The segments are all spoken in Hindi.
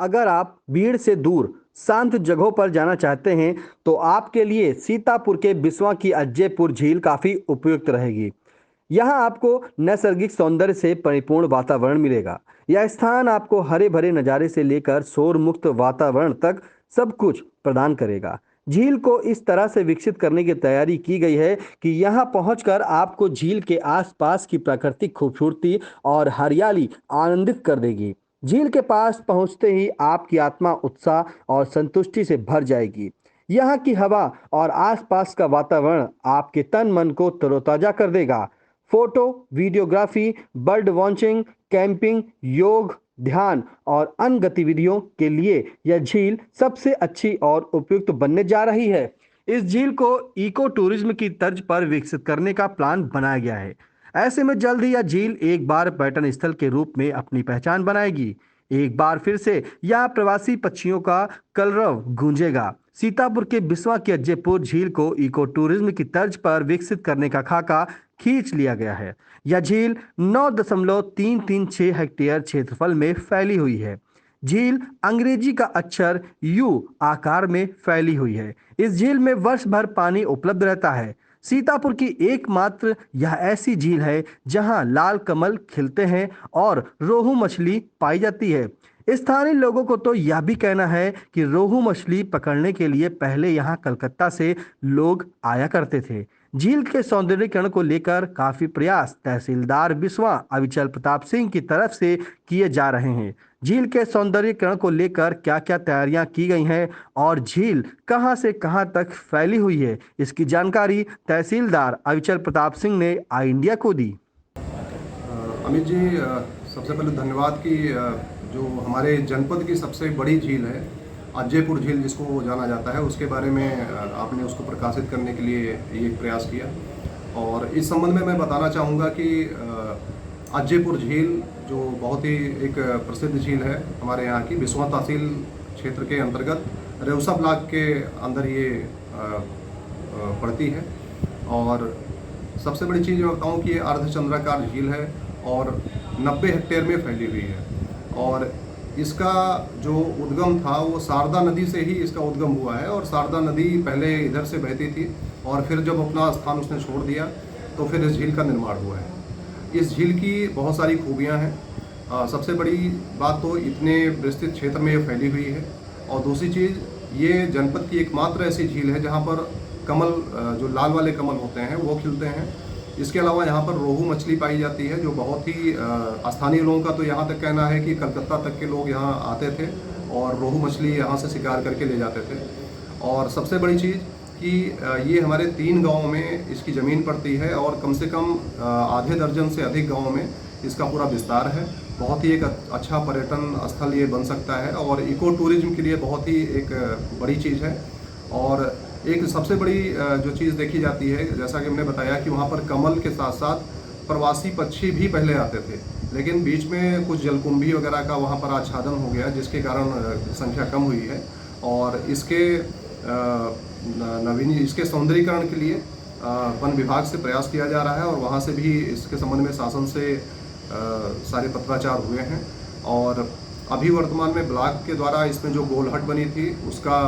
अगर आप भीड़ से दूर शांत जगहों पर जाना चाहते हैं तो आपके लिए सीतापुर के बिस्वा की अज्जेपुर झील काफ़ी उपयुक्त रहेगी। यहाँ आपको नैसर्गिक सौंदर्य से परिपूर्ण वातावरण मिलेगा। यह स्थान आपको हरे भरे नज़ारे से लेकर शोर मुक्त वातावरण तक सब कुछ प्रदान करेगा। झील को इस तरह से विकसित करने की तैयारी की गई है कि यहाँ पहुंचकर आपको झील के आसपास की प्राकृतिक खूबसूरती और हरियाली आनंदित कर देगी। झील के पास पहुंचते ही आपकी आत्मा उत्साह और संतुष्टि से भर जाएगी। यहाँ की हवा और आसपास का वातावरण आपके तन मन को तरोताजा कर देगा। Photo, videography, bird watching, camping, योग, ध्यान और अन्य गतिविधियों के लिए यह झील सबसे अच्छी और उपयुक्त बनने जा रही है। इस झील को इको टूरिज्म की तर्ज पर विकसित करने का प्लान बनाया गया है। ऐसे में जल्द ही यह झील एक बार पर्यटन स्थल के रूप में अपनी पहचान बनाएगी। एक बार फिर से यहाँ प्रवासी पक्षियों का कलरव गूंजेगा। सीतापुर के बिस्वा की अज्जेपुर झील को इको टूरिज्म की तर्ज पर विकसित करने का खाका खींच लिया गया है। यह झील 9.336 हेक्टेयर क्षेत्रफल में फैली हुई है। झील अंग्रेजी का अक्षर यू आकार में फैली हुई है। इस झील में वर्ष भर पानी उपलब्ध रहता है। सीतापुर की एकमात्र यह ऐसी झील है जहां लाल कमल खिलते हैं और रोहू मछली पाई जाती है। स्थानीय लोगों को तो यह भी कहना है कि रोहू मछली पकड़ने के लिए पहले यहाँ कलकत्ता से लोग आया करते थे। झील के सौंदर्यीकरण को लेकर काफी प्रयास तहसीलदार बिस्वा अविचल प्रताप सिंह की तरफ से किए जा रहे हैं। झील के सौंदर्यीकरण को लेकर क्या क्या तैयारियां की गई हैं और झील कहां से कहां तक फैली हुई है, इसकी जानकारी तहसीलदार अविचल प्रताप सिंह ने आई इंडिया को दी। अमित जी, सबसे पहले धन्यवाद कि जो हमारे जनपद की सबसे बड़ी झील है अज्जेपुर झील जिसको जाना जाता है, उसके बारे में आपने उसको प्रकाशित करने के लिए ये प्रयास किया। और इस संबंध में मैं बताना चाहूँगा कि अज्जेपुर झील जो बहुत ही एक प्रसिद्ध झील है हमारे यहाँ की, बिस्वा तहसील क्षेत्र के अंतर्गत रेउसा ब्लॉक के अंदर ये पड़ती है। और सबसे बड़ी चीज़ मैं बताऊँ कि ये अर्धचंद्राकार झील है और 90 हेक्टेयर में फैली हुई है। और इसका जो उद्गम था वो शारदा नदी से ही इसका उद्गम हुआ है। और शारदा नदी पहले इधर से बहती थी और फिर जब अपना स्थान उसने छोड़ दिया तो फिर इस झील का निर्माण हुआ है। इस झील की बहुत सारी खूबियाँ हैं। सबसे बड़ी बात तो इतने विस्तृत क्षेत्र में ये फैली हुई है। और दूसरी चीज़, ये जनपद की एकमात्र ऐसी झील है जहाँ पर कमल, जो लाल वाले कमल होते हैं वो खिलते हैं। इसके अलावा यहाँ पर रोहू मछली पाई जाती है जो बहुत ही स्थानीय लोगों का तो यहाँ तक कहना है कि कलकत्ता तक के लोग यहाँ आते थे और रोहू मछली यहाँ से शिकार करके ले जाते थे। और सबसे बड़ी चीज़ कि ये हमारे 3 गाँव में इसकी ज़मीन पड़ती है और कम से कम आधे दर्जन से अधिक गाँव में इसका पूरा विस्तार है। बहुत ही एक अच्छा पर्यटन स्थल ये बन सकता है और इको टूरिज्म के लिए बहुत ही एक बड़ी चीज़ है। और एक सबसे बड़ी जो चीज़ देखी जाती है, जैसा कि हमने बताया कि वहाँ पर कमल के साथ साथ प्रवासी पक्षी भी पहले आते थे, लेकिन बीच में कुछ जलकुंभी वगैरह का वहाँ पर आच्छादन हो गया जिसके कारण संख्या कम हुई है। और इसके इसके सौंदर्यीकरण के लिए वन विभाग से प्रयास किया जा रहा है और वहाँ से भी इसके संबंध में शासन से सारे पत्राचार हुए हैं। और अभी वर्तमान में ब्लॉक के द्वारा इसमें जो गोलहट बनी थी उसका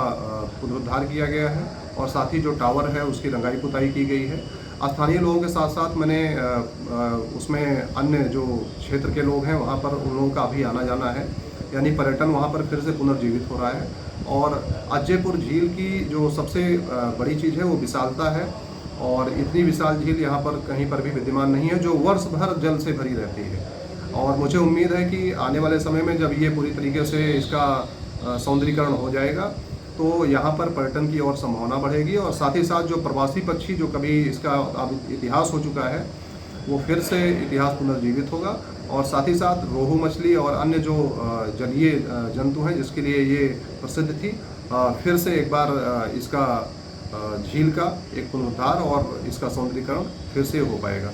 पुनरुद्धार किया गया है और साथ ही जो टावर है उसकी रंगाई पुताई की गई है। स्थानीय लोगों के साथ साथ मैंने उसमें अन्य जो क्षेत्र के लोग हैं वहाँ पर उन लोगों का अभी आना जाना है, यानी पर्यटन वहाँ पर फिर से पुनर्जीवित हो रहा है। और अज्जेपुर झील की जो सबसे बड़ी चीज़ है वो विशालता है और इतनी विशाल झील यहाँ पर कहीं पर भी विद्यमान नहीं है जो वर्ष भर जल से भरी रहती है। और मुझे उम्मीद है कि आने वाले समय में जब ये पूरी तरीके से इसका सौंदर्यीकरण हो जाएगा तो यहाँ पर पर्यटन की और संभावना बढ़ेगी और साथ ही साथ जो प्रवासी पक्षी जो कभी इसका अब इतिहास हो चुका है वो फिर से इतिहास पुनर्जीवित होगा। और साथ ही साथ रोहू मछली और अन्य जो जलीय जंतु हैं जिसके लिए ये प्रसिद्ध थी, फिर से एक बार इसका झील का एक पुनरुद्धार और इसका सौंदर्यीकरण फिर से हो पाएगा।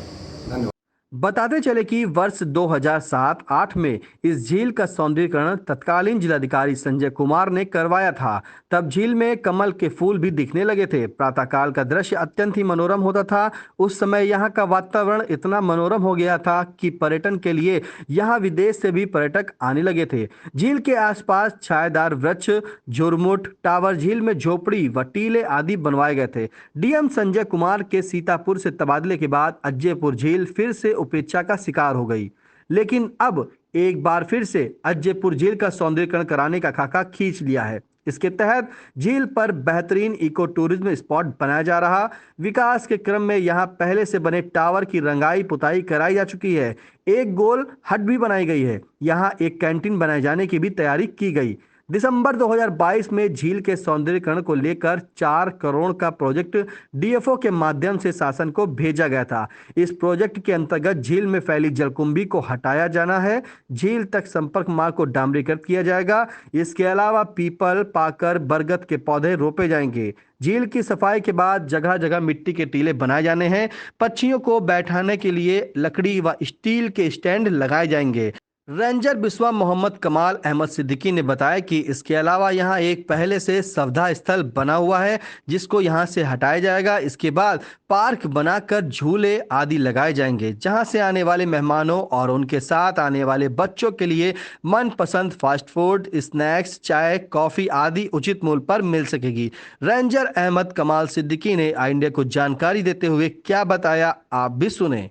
धन्यवाद। बताते चले कि वर्ष 2007-8 में इस झील का सौंदर्यीकरण तत्कालीन जिलाधिकारी संजय कुमार ने करवाया था। तब झील में कमल के फूल भी दिखने लगे थे। प्रातःकाल का दृश्य अत्यंत ही मनोरम होता था। उस समय यहाँ का वातावरण इतना मनोरम हो गया था कि पर्यटन के लिए यहाँ विदेश से भी पर्यटक आने लगे थे। झील के आसपास छायादार वृक्ष, झुरमुट, टावर, झील में झोपड़ी व टीले आदि बनवाए गए थे। डीएम संजय कुमार के सीतापुर से तबादले के बाद अज्जैपुर झील फिर से उपेक्षा का शिकार हो गई। लेकिन अब एक बार फिर से अज्जैपुर झील का सौंदर्यीकरण कराने का खाका खींच लिया है। इसके तहत झील पर बेहतरीन इको टूरिज्म स्पॉट बनाया जा रहा। विकास के क्रम में यहां पहले से बने टावर की रंगाई पुताई कराई जा चुकी है। एक गोल हट भी बनाई गई है। यहां एक कैंटीन बनाए जाने की भी तैयारी की गई। दिसंबर 2022 में झील के सौंदर्यीकरण को लेकर 4 करोड़ का प्रोजेक्ट डीएफओ के माध्यम से शासन को भेजा गया था। इस प्रोजेक्ट के अंतर्गत झील में फैली जलकुंभी को हटाया जाना है। झील तक संपर्क मार्ग को डामरीकृत किया जाएगा। इसके अलावा पीपल, पाकर, बरगद के पौधे रोपे जाएंगे। झील की सफाई के बाद जगह जगह मिट्टी के टीले बनाए जाने हैं। पक्षियों को बैठाने के लिए लकड़ी व स्टील के स्टैंड लगाए जाएंगे। रेंजर बिस्वा मोहम्मद कमाल अहमद सिद्दीकी ने बताया कि इसके अलावा यहां एक पहले से सवधा स्थल बना हुआ है जिसको यहां से हटाया जाएगा। इसके बाद पार्क बनाकर झूले आदि लगाए जाएंगे जहां से आने वाले मेहमानों और उनके साथ आने वाले बच्चों के लिए मनपसंद फास्ट फूड, स्नैक्स, चाय, कॉफी आदि उचित मूल्य पर मिल सकेगी। रेंजर अहमद कमाल सिद्दीकी ने आई इंडिया को जानकारी देते हुए क्या बताया, आप भी सुने।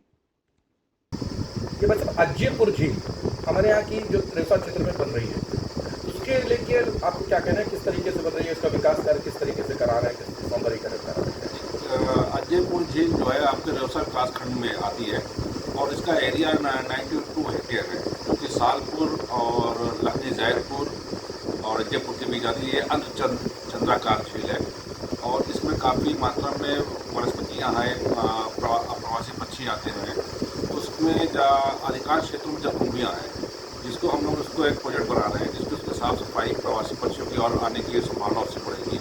ये मतलब अज्जैपुर झील हमारे यहाँ की जो रेसा क्षेत्र में बन रही है, उसके लेके आपको क्या कहना है, किस तरीके से बन रही है, उसका विकास कार्य किस तरीके से करा रहे हैं, किस सौंदर्यीकरण करा रहे हैं? अज्जैपुर झील जो है आपके रेसा विकासखंड में आती है और इसका एरिया 92 हेक्टेयर है, जो कि सालपुर और लखनी जैदपुर और अज्जैपुर के बीच आती है। चंद्राकार झील है और इसमें काफ़ी मात्रा में वनस्पतियाँ हैं, प्रवासी पक्षी आते हैं। उसमें अधिकांश क्षेत्रों में जलकुंभियाँ हैं, जिसको हम लोग उसको एक प्रोजेक्ट बना रहे हैं जिसको उसकी साफ सफाई प्रवासी पक्षियों की और आने की संभावना उससे बढ़ेगी।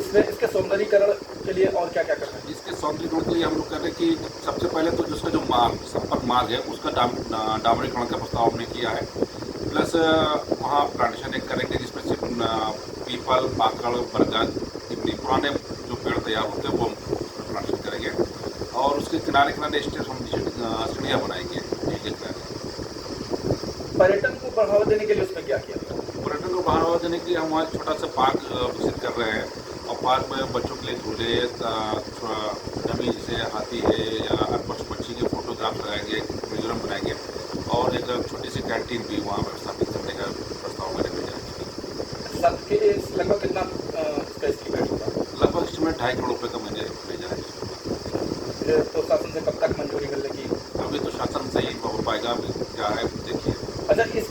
इसमें इसके सौंदर्यीकरण के लिए और क्या क्या करना है? इसके सौंदर्यीकरण के लिए हम लोग कह रहे हैं कि सबसे पहले तो जिसका जो मार्ग, संपर्क मार्ग है, उसका डामरीकरण का प्रस्ताव हमने किया है। प्लस वहाँ प्लांटेशन एक करेंगे जिसमें सिर्फ पीपल, पाकड़, बरगद, इतने पुराने जो पेड़ तैयार होते हैं वो प्लांटेशन करेंगे और उसके किनारे किनारे सीढ़ियाँ बनाएंगे झील के किनारे। पर्यटन को बढ़ावा देने के लिए उसमें क्या किया? पर्यटन को बढ़ावा देने के लिए हम वहाँ छोटा सा पार्क विकसित कर रहे हैं और पार्क में बच्चों के लिए झूले, जमीन जैसे हाथी है या पशु पक्षी के फोटोग्राफ लगाएंगे, म्यूजियम बनाएंगे और एक छोटी सी कैंटीन भी वहाँ स्थापित करने का प्रस्ताव मैंने भेजा है। लगभग कितना इसका एस्टीमेट होगा? लगभग एस्टीमेट 2.5 करोड़ रुपये का मैंने भेजा है। तो शासन से कब तक मंजूरी मिलने की? अभी तो शासन से ही हो पाएगा, क्या है देखिए। अच्छा, इस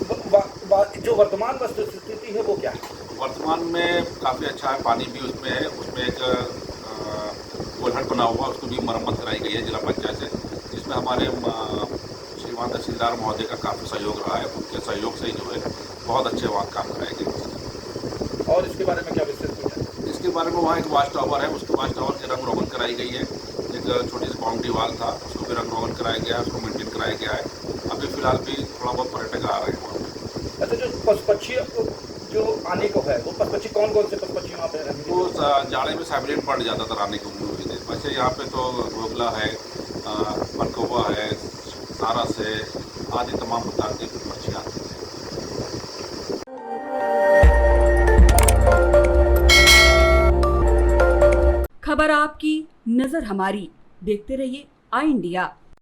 जो वर्तमान वस्तुस्थिति है वो क्या है? वर्तमान में काफ़ी अच्छा है, पानी भी उसमें है। उसमें एक गोलहट बना हुआ, उसको भी मरम्मत कराई गई है जिला पंचायत से, जिसमें हमारे श्रीमान तहसीलदार महोदय का काफ़ी सहयोग रहा है। उनके सहयोग से ही जो है बहुत अच्छे वहाँ काम कराए गए। और इसके बारे में क्या विशेष पूछा? इसके बारे में वहाँ एक वाच टावर है, उसके वाच टावर की रंग रोगन कराई गई है। एक छोटी सी बाउंड्री वाल था, उसको भी रंग रोगन कराया गया है, उसको मेंटेन कराया गया है। अभी फिलहाल भी थोड़ा बहुत पर्यटक आ रहे हैं वहाँ। अच्छा, जो पशु पक्षी जो आने को है, वो पशु पक्षी कौन कौन से पशु पक्षी वहाँ पे रहेंगे? वो जाड़े में साइबेरियन बर्ड ज़्यादातर आने की उम्मीद हुई थी। वैसे यहाँ पे तो घोघला है, मरकौवा है, सारस है, आदि तमाम प्रकार के पक्षी आते हैं। खबर आपकी, नजर हमारी। देखते रहिए आई इंडिया।